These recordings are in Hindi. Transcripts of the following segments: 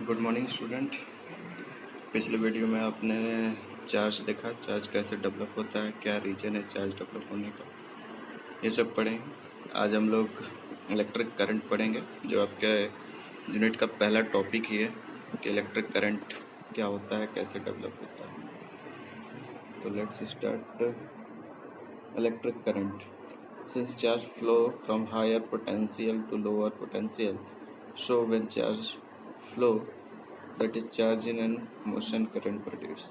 Good morning student. पिछले वीडियो में आपने चार्ज देखा, चार्ज कैसे डेवलप होता है, क्या रीजन है चार्ज डेवलप होने का, ये सब पढ़ेंगे। आज हम लोग इलेक्ट्रिक करंट पढ़ेंगे, जो आपके यूनिट का पहला टॉपिक ही है कि इलेक्ट्रिक करंट क्या होता है, कैसे डेवलप होता है। तो let's start. Electric current since charge flow from higher potential to lower potential, so when charge flow, that is charge in and motion current produce।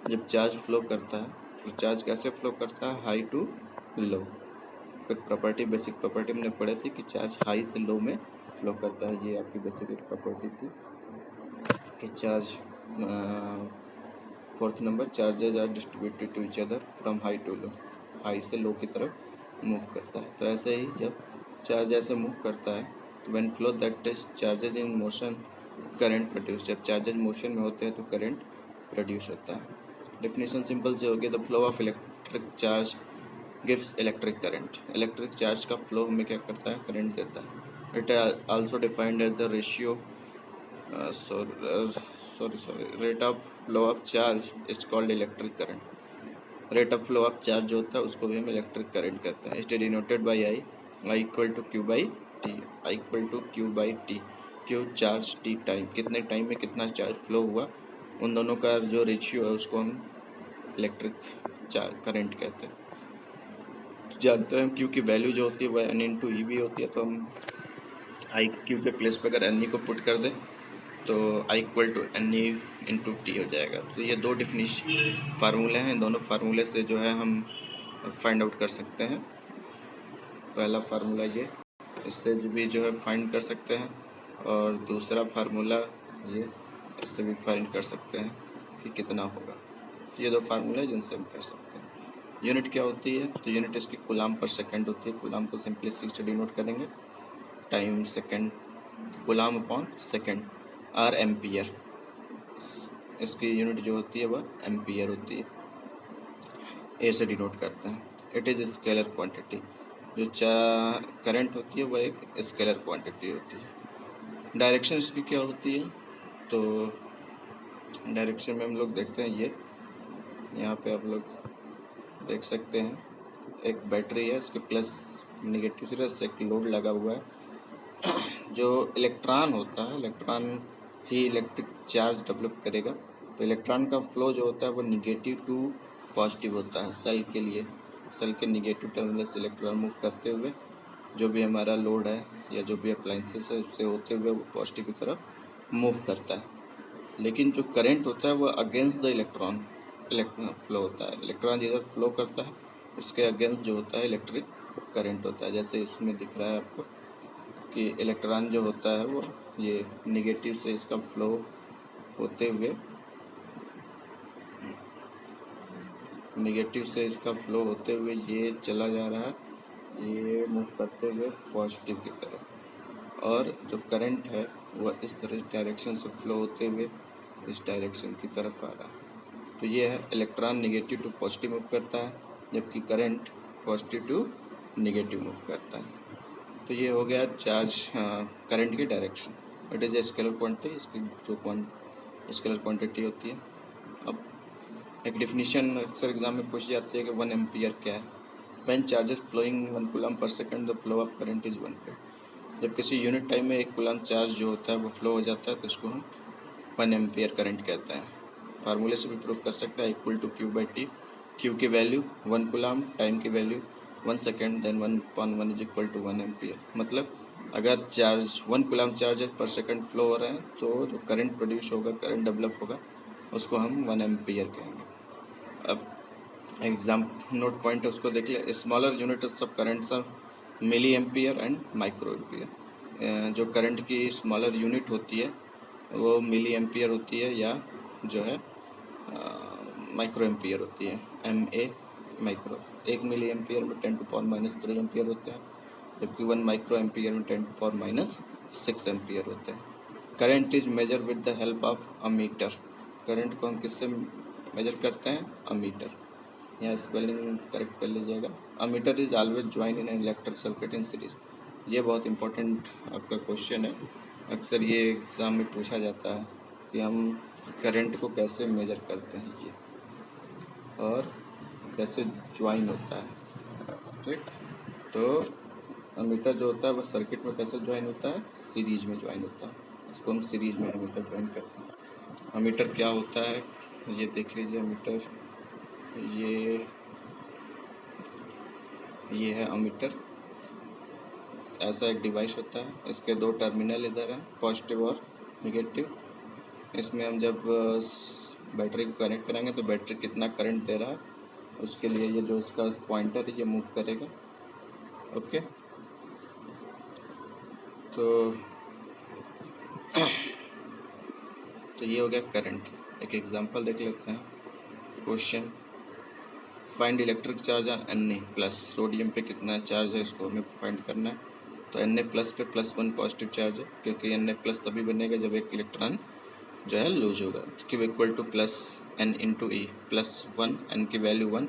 जब चार्ज फ्लो करता है तो चार्ज कैसे फ्लो करता है, हाई टू लो। एक प्रॉपर्टी, बेसिक प्रॉपर्टी हमने पढ़ी थी कि चार्ज हाई से लो में फ्लो करता है। ये आपकी बेसिक एक प्रॉपर्टी थी कि charge fourth number, charges are distributed to each other from high to low, high से लो की तरफ मूव करता है। तो ऐसे ही जब चार्ज ऐसे मूव करता है तो when flow that is charges in motion current produce. जब चार्जेज मोशन में होते हैं तो करंट प्रोड्यूस होता है। डेफिनेशन सिंपल से होगी, the flow of electric charge gives electric current. Electric charge का फ्लो हमें क्या करता है, करंट देता है। It also defined as the ratio rate of flow of charge is called electric current. Rate of flow of charge जो होता है उसको भी हम इलेक्ट्रिक करंट कहते हैं। It is denoted by I equal to Q by T. I equal to Q by T. Q charge, T time, कितने टाइम में कितना चार्ज फ्लो हुआ, उन दोनों का जो रेशियो है उसको हम इलेक्ट्रिक करंट कहते हैं। तो जानते हैं क्यू की वैल्यू जो होती है वह एन इंटू ई भी होती है। तो हम आई क्यू के प्लेस पर अगर एन ई को पुट कर दें तो I equal to N E into T हो जाएगा। तो ये दो डिफिनिशन फार्मूले हैं, दोनों फार्मूले से जो है हम फाइंड आउट कर सकते हैं। पहला फार्मूला ये, इससे भी जो है फाइंड कर सकते हैं, और दूसरा फार्मूला ये, इससे भी फाइंड कर सकते हैं कि कितना होगा। ये दो फार्मूले हैं जिनसे हम कर सकते हैं। यूनिट क्या होती है, तो यूनिट इसकी कूलाम पर सेकंड होती है। कूलाम को सिंपली सी से डिनोट करेंगे, time second, coulomb upon second, or ampere. इसकी यूनिट जो होती है वह एम्पियर होती है, ए से डिनोट करते हैं। It is scalar quantity. जो करंट होती है वह एक स्केलर क्वांटिटी होती है। डायरेक्शन इसकी क्या होती है, तो डायरेक्शन में हम लोग देखते हैं, ये यहाँ पे आप लोग देख सकते हैं, एक बैटरी है, इसके प्लस निगेटिव से एक लोड लगा हुआ है। जो इलेक्ट्रॉन होता है, इलेक्ट्रॉन ही इलेक्ट्रिक चार्ज डेवलप करेगा। तो इलेक्ट्रॉन का फ्लो जो होता है वो निगेटिव टू पॉजिटिव होता है। सेल के लिए, सेल के निगेटिव टर्मिनल से इलेक्ट्रॉन मूव करते हुए जो भी हमारा लोड है या जो भी अप्लाइंसेस है उससे होते हुए वो पॉजिटिव की तरफ मूव करता है। लेकिन जो करंट होता है वो अगेंस्ट द इलेक्ट्रॉन फ्लो होता है। इलेक्ट्रॉन जिधर फ्लो करता है उसके अगेंस्ट जो होता है इलेक्ट्रिक करंट होता है। जैसे इसमें दिख रहा है आपको कि इलेक्ट्रॉन जो होता है वो ये निगेटिव से इसका फ्लो होते हुए, निगेटिव से इसका फ्लो होते हुए ये चला जा रहा है, ये मूव करते हुए पॉजिटिव की तरफ। और जो करंट है वह इस तरह डायरेक्शन से फ्लो होते हुए इस डायरेक्शन की तरफ आ रहा है। तो ये है, electron negative to positive move करता है, जबकि current positive to negative move करता है। तो ये हो गया चार्ज करंट की direction. It is a scalar quantity. इसकी जो स्केलर क्वांटिटी होती है। अब एक डिफिनीशन अक्सर एग्जाम में पूछी जाती है कि 1 एम्पियर क्या है। When charges flowing 1 coulomb per second the flow of current is 1 पे। जब किसी यूनिट टाइम में 1 कूलम चार्ज जो होता है वो फ्लो हो जाता है तो इसको हम 1 एम्पियर करंट कहते हैं। फार्मूले से भी प्रूफ कर सकते हैं, equal to Q by T. Q की वैल्यू 1 कूलम, टाइम की value 1 second, then 1/1 is equal to 1 ampere. मतलब अगर charge 1 coulomb charge per second flow हो रहे हैं तो जो करंट प्रोड्यूस होगा, करंट डेवलप होगा, उसको हम 1 एम्पियर कहेंगे। अब एग्जाम नोट पॉइंट है उसको देख ले। Smaller unit of currents are milli ampere and micro ampere. जो करंट की स्मॉलर यूनिट होती है वो मिली एम्पियर होती है या जो है माइक्रो एम्पियर होती है, MA माइक्रो। 1 मिली एम्पियर में 10⁻³ एम्पियर होते हैं, जबकि 1 माइक्रो एम्पियर में 10⁻6 एम्पियर होते हैं। Current is measure with the help of ammeter. Current को हम किससे मेजर करते हैं, अमीटर। यहाँ स्पेलिंग करेक्ट कर लीजिएगा। Ammeter is always join in electric circuit in series. ये बहुत इंपॉर्टेंट आपका क्वेश्चन है अक्सर ये एग्ज़ाम में पूछा जाता है कि हम करंट को कैसे मेजर करते हैं ये, और कैसे ज्वाइन होता है। ठीक, तो अमीटर जो होता है वो सर्किट में कैसे ज्वाइन होता है, सीरीज में ज्वाइन होता है। इसको हम सीरीज में हमेशा ज्वाइन करते हैं। अमीटर क्या होता है ये देख लीजिए। अमीटर ये है अमीटर। ऐसा एक डिवाइस होता है, इसके दो टर्मिनल इधर हैं, पॉजिटिव और निगेटिव। इसमें हम जब बैटरी को कनेक्ट कराएंगे तो बैटरी कितना करंट दे रहा है उसके लिए ये जो इसका पॉइंटर है ये मूव करेगा। ओके, तो ये हो गया करंट। एक एग्जांपल देख लेते हैं। Question, find electric charge on Na plus. Sodium पे कितना चार्ज है इसको हमें फाइंड करना है। तो Na प्लस पे +1 पॉजिटिव चार्ज है, क्योंकि Na प्लस तभी बनेगा जब एक इलेक्ट्रॉन जो है लूज होगा। तो Q equal to +n into E, +1 n की वैल्यू 1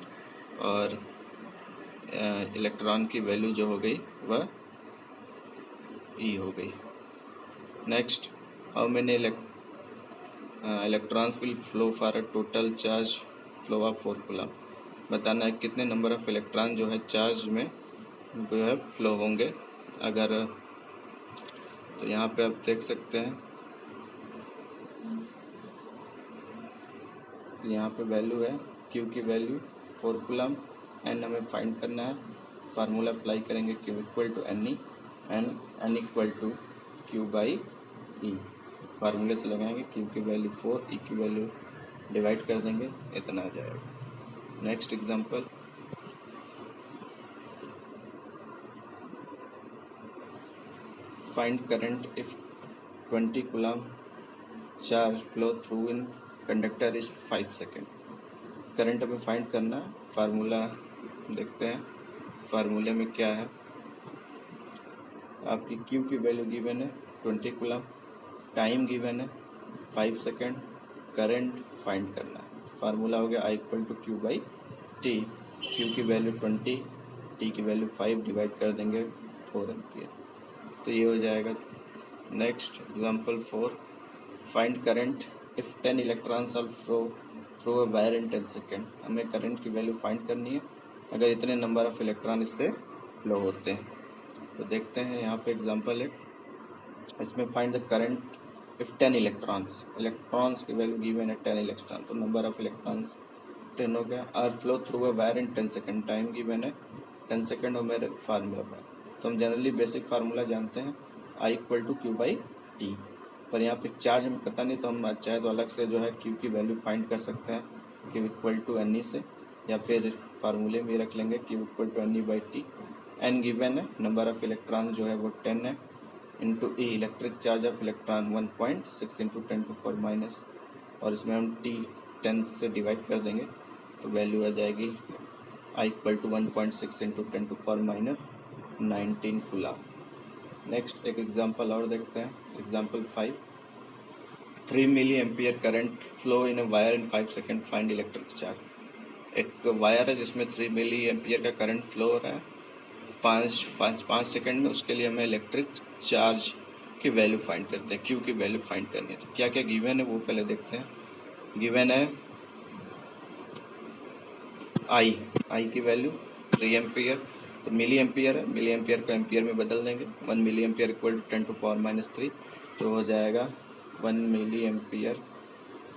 और इलेक्ट्रॉन की वैल्यू जो हो गई वह ई हो गई। Next, how many electrons will flow for a total charge flow of 4 coulomb. बताना है कितने नंबर ऑफ इलेक्ट्रॉन जो है चार्ज में जो है फ्लो होंगे। अगर तो यहाँ पे आप देख सकते हैं, यहाँ पे वैल्यू है Q की वैल्यू 4 कूलम, N हमें फाइंड करना है। फार्मूला अप्लाई करेंगे Q equal to N E, N equal to Q by E. इस फार्मूले से लगाएंगे Q की वैल्यू 4, E की वैल्यू डिवाइड कर देंगे, इतना आ जाएगा। Next example, find current if 20 coulomb charge flow through in conductor is 5 second. Current हमें फाइंड करना है। फार्मूला देखते हैं, फार्मूले में क्या है। आपकी Q की वैल्यू गिवन है 20 कूलम, टाइम गिवन है 5 सेकेंड, करंट फाइंड करना है। फार्मूला हो गया I equal to Q by T. Q की वैल्यू 20, T की वैल्यू 5, डिवाइड कर देंगे 4 एम्पियर, तो ये हो जाएगा। Next example 4, find current if 10 electrons are flow through a wire in 10 second. हमें करंट की वैल्यू फाइंड करनी है अगर इतने नंबर ऑफ इलेक्ट्रॉन इससे फ्लो होते हैं। तो देखते हैं यहाँ पे एग्जांपल है, इसमें find the current if 10 electrons की वैल्यू गिवन है 10 इलेक्ट्रॉन, तो नंबर ऑफ इलेक्ट्रॉन्स 10 हो गया। Are flow through a wire in 10 second, time given है 10 सेकेंड और मेरे फार्मूला पर। तो हम जनरली बेसिक फार्मूला जानते हैं I equal to Q by T, पर यहाँ पे चार्ज हमें पता नहीं, तो हम चाहे तो अलग से जो है Q की वैल्यू फाइंड कर सकते हैं Q equal to N E से, या फिर फार्मूले में रख लेंगे Q equal to N E by T. N given है, नंबर ऑफ इलेक्ट्रॉन जो है वो 10 है, into E electric charge of electron 1.6 into 10⁻⁻, और इसमें हम T 10 से डिवाइड कर देंगे तो वैल्यू आ जाएगी I equal to 1.6 into 10⁻19 coulomb. Next एक एग्जांपल और देखते हैं। Example 5, 3 milli ampere current flow in a wire in 5 second, find electric charge. एक वायर है जिसमें 3 मिली एम्पियर का करंट फ्लो हो रहा है 5 सेकेंड में, उसके लिए हमें इलेक्ट्रिक चार्ज की वैल्यू फाइंड करते हैं, Q की वैल्यू फाइंड करनी है। तो क्या क्या गिवन है वो पहले देखते हैं। गिवन है I की वैल्यू 3 एम्पियर, तो मिली एम्पियर है, मिली एम्पियर को एम्पियर में बदल देंगे। 1 मिली एम्पियर इक्वल टू 10⁻³ तो हो जाएगा 1 मिली एम्पियर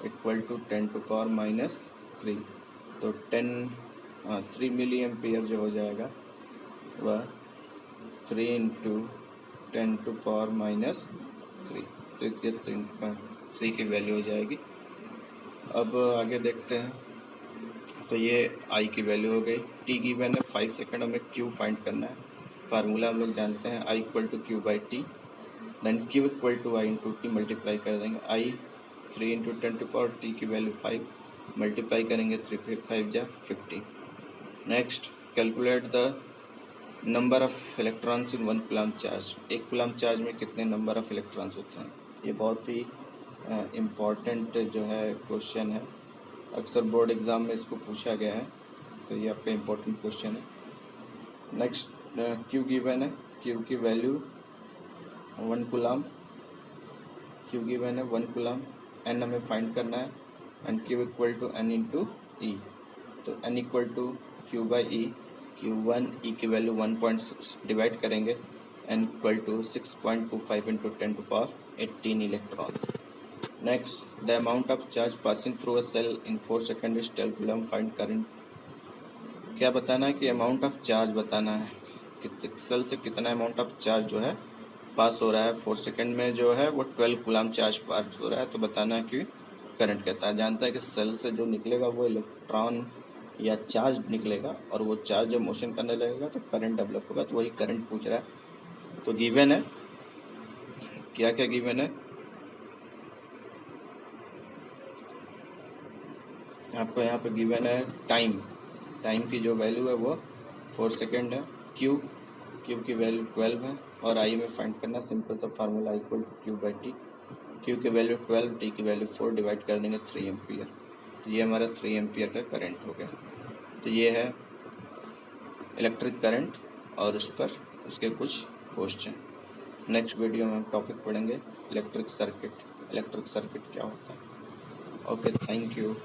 इक्वल टू 10⁻³ तो 3 मिली एम्पियर जो हो जाएगा वह 3 इंटू 10⁻³ तो ये 3 की वैल्यू हो जाएगी। अब आगे देखते हैं, तो ये I की वैल्यू हो गई। T गिवन है 5 सेकेंड, हमें Q फाइंड करना है। फार्मूला हम लोग जानते हैं I equal to Q by T, then Q equal to I into T, multiply कर देंगे। I 3 इंटू 10⁻T की वैल्यू 5, मल्टीप्लाई करेंगे 3 5 जा 50। Next, calculate the number of electrons in 1 coulomb charge. 1 coulomb charge में कितने नंबर ऑफ इलेक्ट्रॉन्स होते हैं। ये बहुत ही इम्पॉर्टेंट जो है क्वेश्चन है, अक्सर बोर्ड एग्ज़ाम में इसको पूछा गया है, तो ये आपका इम्पोर्टेंट क्वेश्चन है। नेक्स्ट, Q गिवन है, Q की वैल्यू 1 कूलम क्यू गिवन है 1 कूलम, एन हमें फाइंड करना है and Q equal to N into E. तो N equal to Q by E, Q1 E की वैल्यू 1.6 डिवाइड करेंगे, N equal to 6.25 into 10⁻18 electrons. Next, the amount of charge passing through a cell in 4 second is 12 coulomb, find current. क्या बताना है कि अमाउंट ऑफ चार्ज बताना है कि सेल से कितना अमाउंट ऑफ चार्ज जो है पास हो रहा है 4 सेकेंड में, जो है वो 12 कूलम चार्ज पास हो रहा है। तो बताना है कि करंट कहता है, जानता है कि सेल से जो निकलेगा वो इलेक्ट्रॉन या चार्ज निकलेगा और वो चार्ज जब मोशन करने लगेगा तो करंट डेवलप होगा। तो वही करंट पूछ रहा है। तो गिवन है, क्या क्या गिवन है आपको यहाँ पे गिवन है, टाइम की जो वैल्यू है वो 4 सेकेंड है, क्यू की वैल्यू 12 है और आई में फाइंड करना, सिंपल सा formula equal to Q by T. Q की वैल्यू 12, टी की वैल्यू 4, डिवाइड कर देंगे 3 एम्पियर। तो ये हमारा 3 एम्पियर का करंट हो गया। तो ये है इलेक्ट्रिक करंट और उस पर उसके कुछ क्वेश्चन। नेक्स्ट वीडियो में हम टॉपिक पढ़ेंगे इलेक्ट्रिक सर्किट क्या होता है। Okay, thank you.